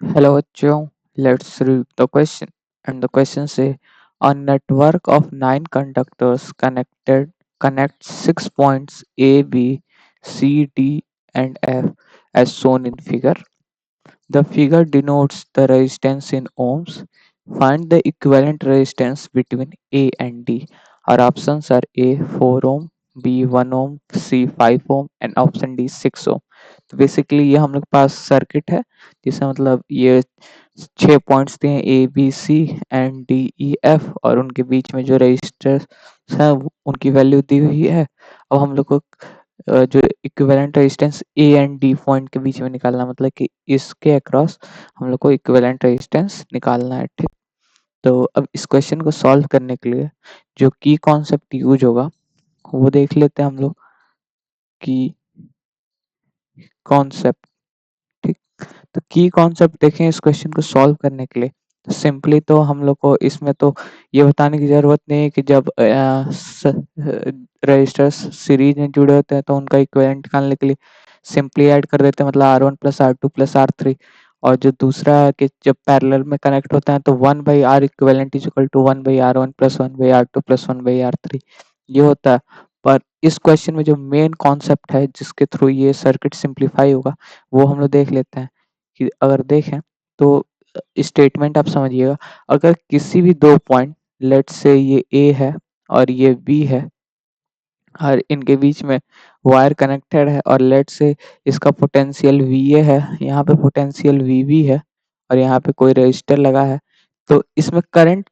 Hello, Joe. Let's read the question. And the question says a network of nine conductors connects 6 points A, B, C, D, and F as shown in figure. The figure denotes the resistance in ohms. Find the equivalent resistance between A and D. Our options are A 4 ohm, B 1 ohm, C 5 ohm and option D 6 ohm. तो basically ये हम लोग के पास circuit है जिसमें मतलब ये 6 points दिए A B C and D E F और उनके बीच में जो रजिस्टर है उनकी वैल्यू दी हुई है। अब हम लोग को जो equivalent resistance A and D point के बीच में निकालना मतलब कि इसके अक्रॉस हम लोग को इक्विवेलेंट रेजिस्टेंस निकालना है। ठीक, तो अब इस क्वेश्चन को सॉल्व करने के लिए जो की कॉन्सेप्ट यूज होगा वो देख लेते हैं हम लोग। की कॉन्सेप्ट, ठीक, तो की कॉन्सेप्ट देखें इस क्वेश्चन को सॉल्व करने के लिए। तो सिंपली तो हम लोग को इसमें तो ये बताने की जरूरत नहीं है कि जब रजिस्टर्स सीरीज में जुड़े होते हैं तो उनका इक्विवेलेंट निकालने के लिए सिंपली ऐड कर देते हैं मतलब R1 + R2 + R3। और जो दूसरा है कि जब पैरेलल में कनेक्ट होता है तो 1/R equivalent is equal to 1/R1 + 1/R2 + 1/R3 ये होता है। पर इस क्वेश्चन में जो मेन कॉन्सेप्ट है जिसके थ्रू ये सर्किट सिंप्लीफाई होगा वो हम लोग देख लेते हैं। कि अगर देखें तो स्टेटमेंट आप समझिएगा। अगर किसी भी दो पॉइंट लेट्स से ये ए है और ये बी है और इनके बीच में वायर कनेक्टेड है और लेट्स से इसका पोटेंशियल वी ए है, यहाँ पे पोटेंशियल वी बी है और यहाँ पे कोई रजिस्टर लगा है, तो इसमें करंट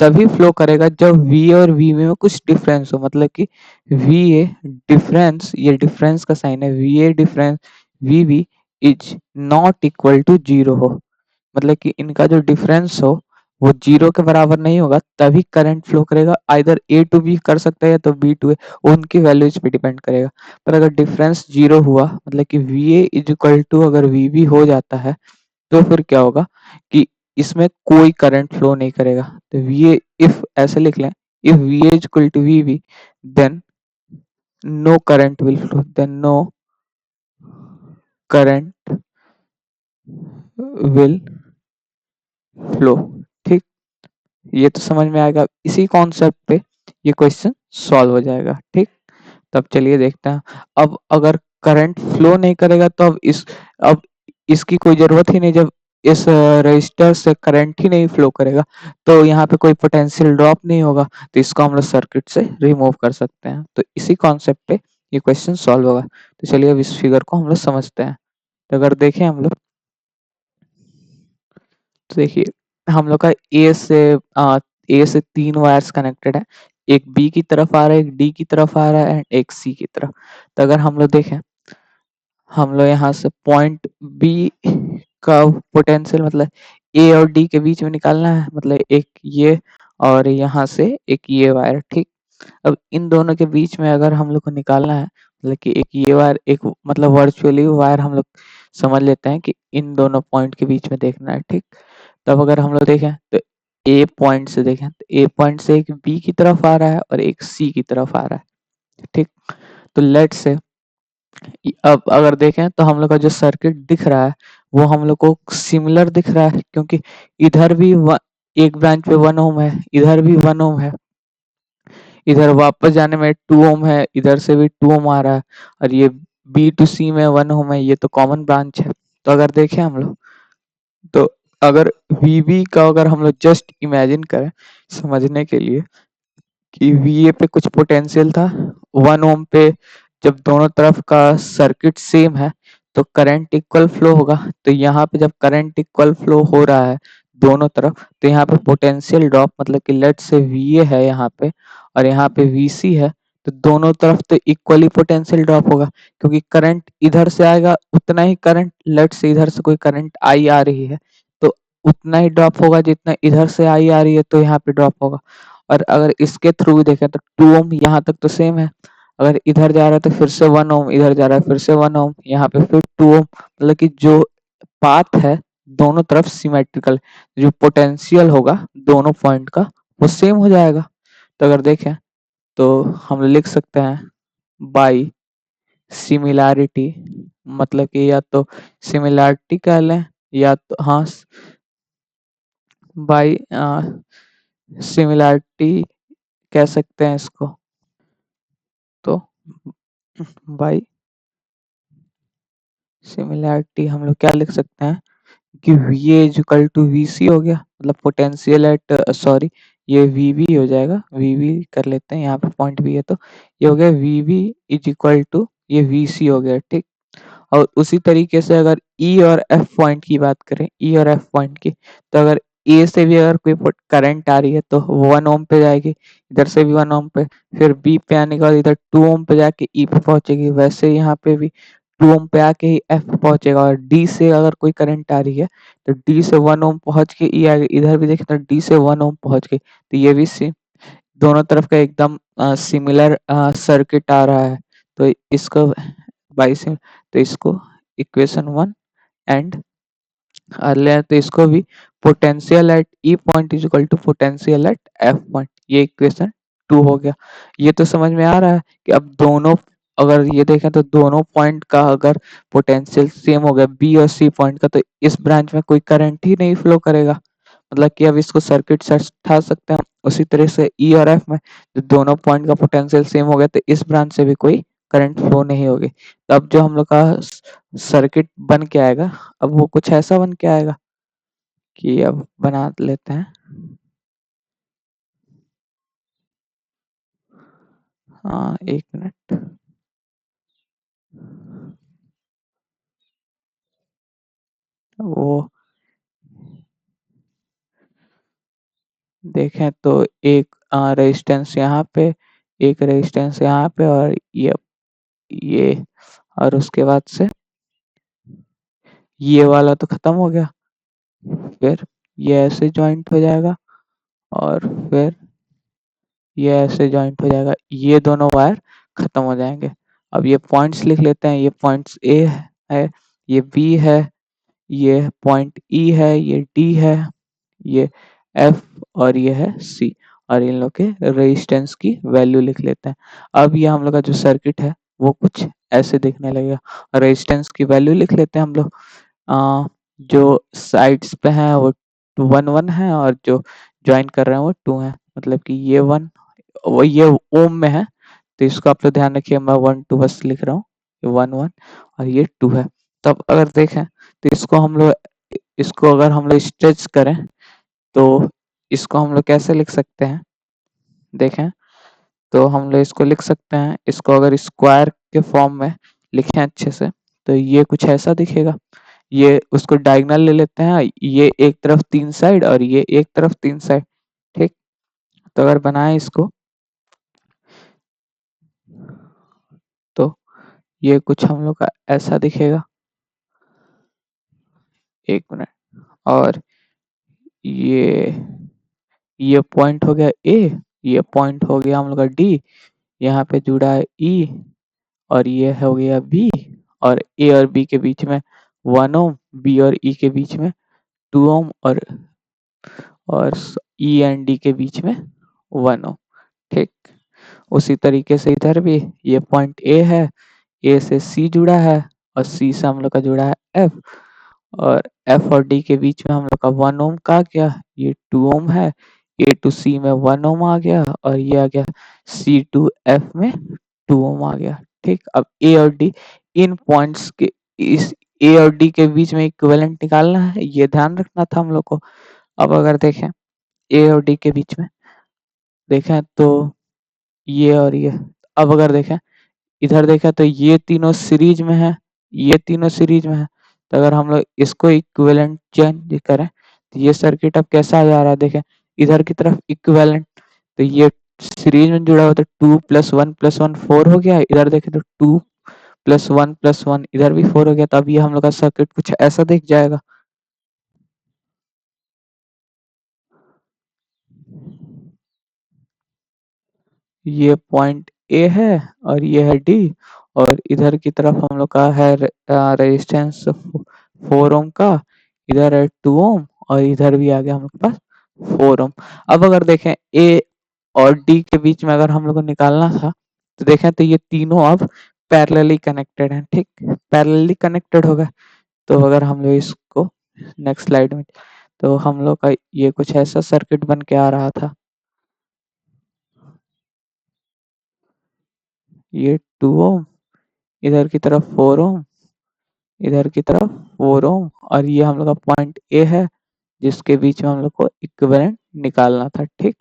तभी फ्लो करेगा जब वी और वी में कुछ डिफरेंस हो। मतलब कि वी ए डिफरेंस, ये डिफरेंस का साइन है, V A difference V B is not equal to zero हो। मतलब कि इनका जो डिफरेंस हो वो जीरो के बराबर नहीं होगा तभी करंट फ्लो करेगा। आइदर ए टू बी कर सकता है या तो बी टू ए, उनकी वैल्यूज पे डिपेंड करेगा। पर अगर डिफरेंस जीरो हुआ मतलब कि V A is equal to अगर वी बी हो जाता है तो फिर क्या होगा कि इसमें कोई करंट फ्लो नहीं करेगा। तो वी ए इफ ऐसे लिख लें, if V A is equal to V B then no current will flow, then no current will flow. ठीक, ये तो समझ में आएगा। इसी कॉन्सेप्ट पे ये क्वेश्चन सॉल्व हो जाएगा। ठीक, तब चलिए देखते हैं। अब अगर करंट फ्लो नहीं करेगा तो अब इसकी कोई जरूरत ही नहीं। जब इस रजिस्टर से करंट ही नहीं फ्लो करेगा तो यहाँ पे कोई पोटेंशियल ड्रॉप नहीं होगा, तो इसको हम लोग सर्किट से रिमूव कर सकते हैं। तो इसी कॉन्सेप्ट पे ये क्वेश्चन सॉल्व होगा। तो चलिए अब इस फिगर को हम लोग समझते हैं। तो अगर देखें हम लोग तो देखिए हम लोग का ए से 3 वायर्स कनेक्टेड है। एक बी की तरफ आ रहा है, एक डी की तरफ आ रहा है एंड एक सी की तरफ। तो अगर हम लोग देखें, हम लोग यहाँ से पॉइंट बी का पोटेंशियल मतलब ए और डी के बीच में निकालना है। मतलब एक ये और यहाँ से एक ये वायर। ठीक, अब इन दोनों के बीच में अगर हम लोग को निकालना है मतलब कि एक ये वायर, एक मतलब वर्चुअली वायर हम लोग समझ लेते हैं कि इन दोनों पॉइंट के बीच में देखना है। ठीक, तब अगर हम लोग देखें तो ए पॉइंट से देखें तो ए पॉइंट से एक बी की तरफ आ रहा है और एक सी की तरफ आ रहा है। ठीक, तो लेट्स से अब अगर देखें तो हम लोग का जो सर्किट दिख रहा है वो हम लोग को सिमिलर दिख रहा है क्योंकि इधर भी एक ब्रांच पे 1 ओम है, इधर भी 1 ओम है, इधर वापस जाने में 2 ओम है, इधर से भी 2 ओम आ रहा है और ये बी टू सी में 1 ओम है, ये तो कॉमन ब्रांच है। तो अगर देखें हम लोग तो अगर वीबी का अगर हम लोग जस्ट इमेजिन करें समझने के लिए कि वीए पे कुछ पोटेंशियल था 1 ओम पे, जब दोनों तरफ का सर्किट सेम है तो करंट इक्वल फ्लो होगा। तो यहाँ पे जब करंट इक्वल फ्लो हो रहा है दोनों तरफ तो यहाँ पे पोटेंशियल ड्रॉप मतलब कि लेट से वीए है यहाँ पे और यहाँ पे वीसी है, तो दोनों तरफ तो इक्वली पोटेंशियल ड्रॉप होगा क्योंकि करंट इधर से आएगा उतना ही करंट, लेट से इधर से कोई करंट आई आ रही है तो उतना ही ड्रॉप होगा जितना इधर से आई आ रही है, तो यहाँ पे ड्रॉप होगा। और अगर इसके थ्रू भी देखें तो 2 ओम यहाँ तक तो सेम है, अगर इधर जा रहा है तो फिर से 1 ओम, इधर जा रहा है फिर से 1 ओम, यहाँ पे फिर 2 ओम। मतलब कि जो पाथ है दोनों तरफ सिमेट्रिकल, जो पोटेंशियल होगा दोनों पॉइंट का वो सेम हो जाएगा। तो अगर देखें तो हम लिख सकते हैं बाई सिमिलैरिटी, मतलब कि या तो सिमिलैरिटी कह लें या तो हाँ, बाई सिमिलैरिटी कह सकते हैं इसको। तो बाई सिमिलैरिटी हम लोग क्या लिख सकते हैं कि V is equal to V C हो गया, मतलब पोटेंशियल एट सॉरी, ये वी वी हो जाएगा, वी वी कर लेते हैं, यहाँ पे पॉइंट भी है तो ये हो गया V V is equal to ये वी सी हो गया, ठीक। और उसी तरीके से अगर ई और एफ पॉइंट की बात करें, ई और एफ पॉइंट की, तो अगर ए से भी अगर कोई करंट आ रही है तो 1 ओम पे जाएगी, इधर से भी 1 ओम पे, फिर बी पे आने के बाद इधर 2 ओम पे जाके ई पे पहुंचेगी, वैसे यहाँ पे भी 2 ओम पे आके ही एफ पे पहुंचेगा। और डी से अगर कोई करंट आ रही है तो डी से 1 ओम पहुंच के ई आएगी, इधर भी देखें तो डी से 1 ओम पहुंच गई, तो ये भी सी दोनों तरफ का एकदम सिमिलर सर्किट आ रहा है। तो इसको बाई से, तो इसको इक्वेशन 1 एंड ले तो इसको भी potential at E point is equal to potential at F point, ये इक्वेशन 2 हो गया। ये तो समझ में आ रहा है कि अब दोनों, अगर ये देखें तो दोनों पॉइंट का अगर पोटेंशियल सेम हो गया बी और सी पॉइंट का, तो इस ब्रांच में कोई करंट ही नहीं फ्लो करेगा, मतलब कि अब इसको सर्किट से हटा सकते हैं। उसी तरह से ई और एफ में जो दोनों पॉइंट का पोटेंशियल सेम हो गया तो इस ब्रांच से भी कोई करंट फ्लो नहीं होगी। तो अब जो हम लोग का सर्किट बन के आएगा, अब वो कुछ ऐसा बन के आएगा कि अब बना लेते हैं। हाँ, 1 मिनट। वो देखें तो एक रेजिस्टेंस यहाँ पे, एक रेजिस्टेंस यहाँ पे, और ये और उसके बाद से ये वाला तो खत्म हो गया, फिर ये ऐसे जॉइंट हो जाएगा, और फिर ये ऐसे जॉइंट हो जाएगा, ये दोनों वायर खत्म हो जाएंगे। अब ये पॉइंट्स लिख लेते हैं, ये पॉइंट्स ए है, ये बी है, ये पॉइंट ई है, ये डी है, ये एफ, और ये है सी, और इन लोग के रेजिस्टेंस की वैल्यू लिख लेते हैं। अब ये हम लोग का जो सर्किट है वो कुछ ऐसे दिखने लगेगा। रेजिस्टेंस की वैल्यू लिख लेते हैं हम लोग, जो साइड्स पे हैं वो 1 1 है, और जो ज्वाइन कर रहे हैं वो 2 है, मतलब कि ये 1, वो ये ओम में है, तो इसको आप लोग ध्यान रखिए, मैं 1 2 बस लिख रहा हूँ, ये 1 1 और ये 2 है। तब अगर देखें तो इसको अगर हम लोग स्ट्रेच करें तो इसको हम लोग कैसे लिख सकते हैं, देखें तो हम लोग इसको लिख सकते हैं, इसको अगर स्क्वायर के फॉर्म में लिखें अच्छे से तो ये कुछ ऐसा दिखेगा। ये उसको डायगोनल ले लेते हैं, ये एक तरफ 3 साइड और ये एक तरफ 3 साइड, ठीक। तो अगर बनाएं इसको तो ये कुछ हम लोग का ऐसा दिखेगा, 1 मिनट। और ये ये पॉइंट हो गया ए, ये पॉइंट हो गया हम लोग का डी, यहाँ पे जुड़ा है ई, और ये हो गया बी, और ए और बी के बीच में 1 ओम, बी और ई के बीच में 2 ओम, और ई एंड डी के बीच में 1 ओम, ठीक। उसी तरीके से इधर भी ये पॉइंट ए है, ए से सी जुड़ा है, और सी से हम लोग का जुड़ा है एफ, और एफ और डी के बीच में हम लोग का 1 ओम का आ गया, ये 2 ओम है, ए टू सी में 1 ओम आ गया, और ये आ गया सी टू एफ में 2 ओम आ गया, ठीक। अब ए और डी, इन पॉइंट्स के, इस ए और डी के बीच में इक्विवेलेंट निकालना है, ये ध्यान रखना था हम लोग को। अब अगर देखें ए और डी के बीच में देखें तो ये और ये, अब अगर देखें इधर देखें तो ये तीनों सीरीज में है, ये तीनों सीरीज में है, तो अगर हम लोग इसको इक्विवेलेंट चेंज करें तो ये सर्किट अब कैसा आ जा रहा है, देखें इधर की तरफ इक्विवेलेंट, तो ये सीरीज में जुड़ा हुआ तो 2 + 1 + 1 4 हो गया, इधर देखें तो 2 + 1 + 1 इधर भी 4 हो गया, तो अब ये हम लोग का सर्किट कुछ ऐसा दिख जाएगा। ये पॉइंट ए है और ये है डी, और इधर की तरफ हम लोग का है रेजिस्टेंस 4 ओम का, इधर है 2 ओम, और इधर भी आ गया हम लोग के पास 4 ओम। अब अगर देखें ए और डी के बीच में अगर हम लोग को निकालना था तो देखें तो ये तीनों अब पैरेलली कनेक्टेड हैं, ठीक, पैरेलली कनेक्टेड होगा। तो अगर हम लोग इसको नेक्स्ट स्लाइड में। तो हम लोग का ये कुछ ऐसा सर्किट बन के आ रहा था। ये 2 ओम, इधर की तरफ 4 ओम, इधर की तरफ 4 ओम, और ये हम लोग का पॉइंट ए है जिसके बीच में हम लोग को इक्विवेलेंट निकालना था, ठीक।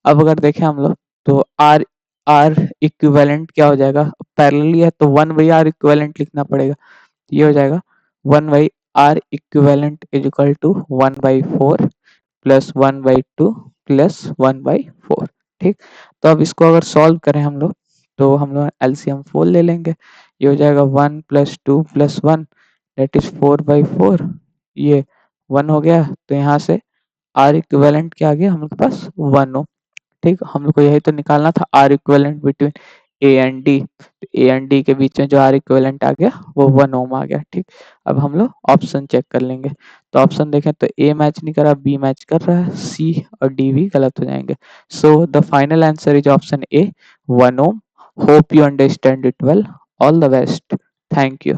अब अगर देखें हम लोग, तो आर आर इक्विवेलेंट क्या हो जाएगा, पैरेलली है तो 1/r इक्विवेलेंट लिखना पड़ेगा। ये हो जाएगा 1/r equivalent is equal to 1/4 plus 1/2 plus 1/4, ठीक। तो अब इसको अगर सॉल्व करें हम लोग, तो हम लोग एलसीएम 4 ले लेंगे। ये हो जाएगा 1 प्लस 2 प्लस 1 दैट इज 4/4। ये 1 हो गया, तो यहाँ से आर इक्विवेलेंट क्या आ गया हम लोग के पास 1 ओम, ठीक। हम लोग को यही तो निकालना था R equivalent between A and D. तो ए एंड डी के बीच में जो आर इक्विवेलेंट आ गया वो 1 ओम आ गया, ठीक। अब हम लोग ऑप्शन चेक कर लेंगे। तो ऑप्शन देखें तो ए मैच नहीं कर रहा, बी मैच कर रहा है, सी और डी भी गलत हो जाएंगे। So the final answer is option A, 1 ohm. Hope you understand it well. All the best. Thank you.